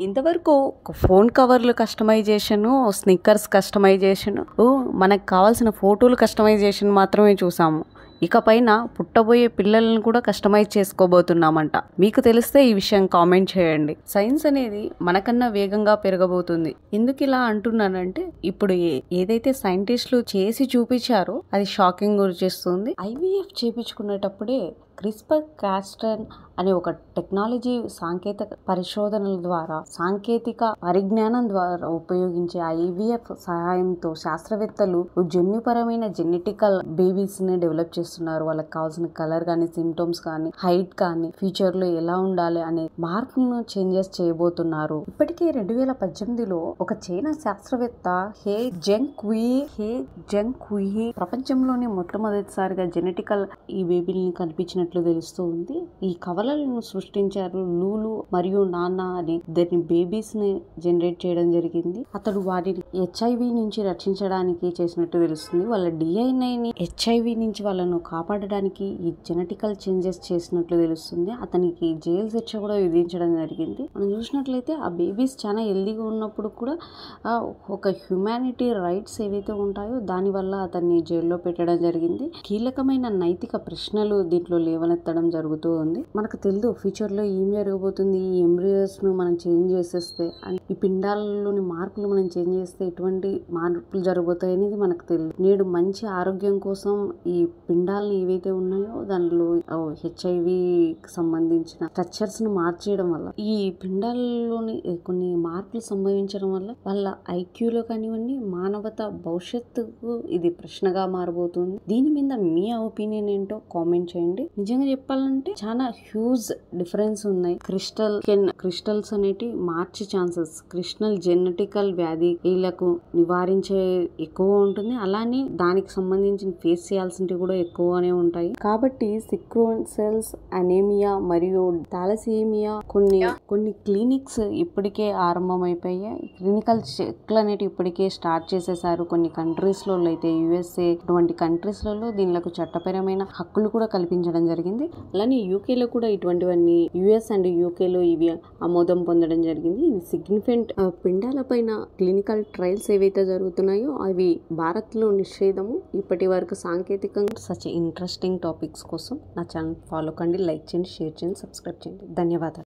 ఇంతవరకు ఫోన్ కవర్లు customization, Snickers customization, మనకు కావాల్సిన ఫోటోలు కస్టమైజేషన్ మాత్రమే చూసాము. ఇకపైన పుట్టబోయే పిల్లలను కూడా కస్టమైజ్ చేసుకోబోతున్నామంట. మీకు తెలిస్తే ఈ విషయం కామెంట్ చేయండి. సైన్స్ అనేది మనకన్నా వేగంగా పెరగబోతుంది. ఎందుకు ఇలా అంటున్నానంటే, ఇప్పుడు ఏదైతే సైంటిస్టులు చేసి చూపించారో అది షాకింగ్ గురి చేస్తుంది. IVF చేపించుకునేటప్పుడే క్రిస్పర్ కాస్టన్ అనే ఒక టెక్నాలజీ సాంకేతిక పరిశోధనల ద్వారా, సాంకేతిక పరిజ్ఞానం ద్వారా ఉపయోగించే IVF సహాయంతో శాస్త్రవేత్తలు జన్యుపరమైన జెనెటికల్ బేబీస్ ని డెవలప్ చేస్తున్నారు. వాళ్ళకి కావాల్సిన కలర్ కానీ, సిమ్టమ్స్ కానీ, హైట్ కానీ, ఫ్యూచర్ లో ఎలా ఉండాలి అనే మార్పులను చేంజెస్ చేయబోతున్నారు. ఇప్పటికే 2018లో ఒక చైనా శాస్త్రవేత్త హే జంగ్ క్యూయి ప్రపంచంలోనే మొట్టమొదటిసారిగా జెనెటికల్ ఈ బేబీని కనిపించినట్లు తెలుస్తూ ఉంది. ఈ కవలలను సృష్టించారు లూలు మరియు నాన్న అని ఇద్దరిని బేబీస్ ని జనరేట్ చేయడం జరిగింది. అతడు వాటిని HIV నుంచి రక్షించడానికి చేసినట్టు తెలుస్తుంది. వాళ్ళ DNA HIV నుంచి వాళ్ళను కాపాడడానికి ఈ జెనెటికల్ చేంజెస్ చేసినట్లు తెలుస్తుంది. అతనికి జైలు శిక్ష కూడా విధించడం జరిగింది. మనం చూసినట్లయితే ఆ బేబీస్ చాలా హెల్దీగా ఉన్నప్పుడు కూడా ఒక హ్యుమానిటీ రైట్స్ ఏవైతే ఉంటాయో దాని వల్ల అతన్ని జైల్లో పెట్టడం జరిగింది. కీలకమైన నైతిక ప్రశ్నలు దీంట్లో లేవనెత్తడం జరుగుతూ ఉంది. మనకు తెలియదు ఫ్యూచర్ లో ఏం జరగబోతుంది. ఈ ఎంబ్రియోస్ ను మనం చేంజ్ చేసేస్తే, ఈ పిండాలలోని మార్పులు మనం చేంజ్ చేస్తే ఎటువంటి మార్పులు జరగబోతాయి అనేది మనకు తెలియదు. నేడు మంచి ఆరోగ్యం కోసం ఈ పిండాలను ఏవైతే ఉన్నాయో దానిలో HIV సంబంధించిన స్ట్రక్చర్స్ ను మార్చేయడం వల్ల, ఈ పిండాలలోని కొన్ని మార్పులు సంభవించడం వల్ల వాళ్ళ IQలో కానివ్వండి, మానవత భవిష్యత్తుకు ఇది ప్రశ్నగా మారబోతుంది. దీని మీద మీ ఒపీనియన్ ఏంటో కామెంట్ చేయండి. నిజంగా చెప్పాలంటే చాలా హ్యూజ్ డిఫరెన్స్ ఉన్నాయి. క్రిస్టల్స్ అనేటి మార్చే ఛాన్సెస్, క్రిస్టల్ జెనెటికల్ వ్యాధి వీళ్ళకు నివారించే ఎక్కువ ఉంటుంది. అలానే దానికి సంబంధించిన ఫేస్ చేయాల్సినవి కూడా ఎక్కువనే ఉంటాయి. కాబట్టి సిక్రోన్ సెల్స్ అనేమియా మరియు థాలసీమియా కొన్ని క్లినిక్స్ ఇప్పటికే ఆరంభమైపోయాయి. క్లినికల్ చెక్లు అనేవి ఇప్పటికే స్టార్ట్ చేసేసారు. కొన్ని కంట్రీస్ లో అయితే USA ఇటువంటి కంట్రీస్ లలో దీనిలకు చట్టపరమైన హక్కులు కూడా కల్పించడం జరిగింది. అలానే యూకేలో కూడా ఇటువంటివన్నీ US అండ్ యూకేలో ఇవి ఆమోదం పొందడం జరిగింది. ఇది సిగ్నిఫికెంట్. పిండాల పైన క్లినికల్ ట్రయల్స్ ఏవైతే జరుగుతున్నాయో అవి భారత్ లో నిషేధము. ఇప్పటి వరకు సాంకేతికంగా సచ్ ఇంట్రెస్టింగ్ టాపిక్స్ కోసం నా ఛానల్ ఫాలో కండి, లైక్ చేయండి, షేర్ చేయండి, సబ్స్క్రైబ్ చేయండి. ధన్యవాదాలు.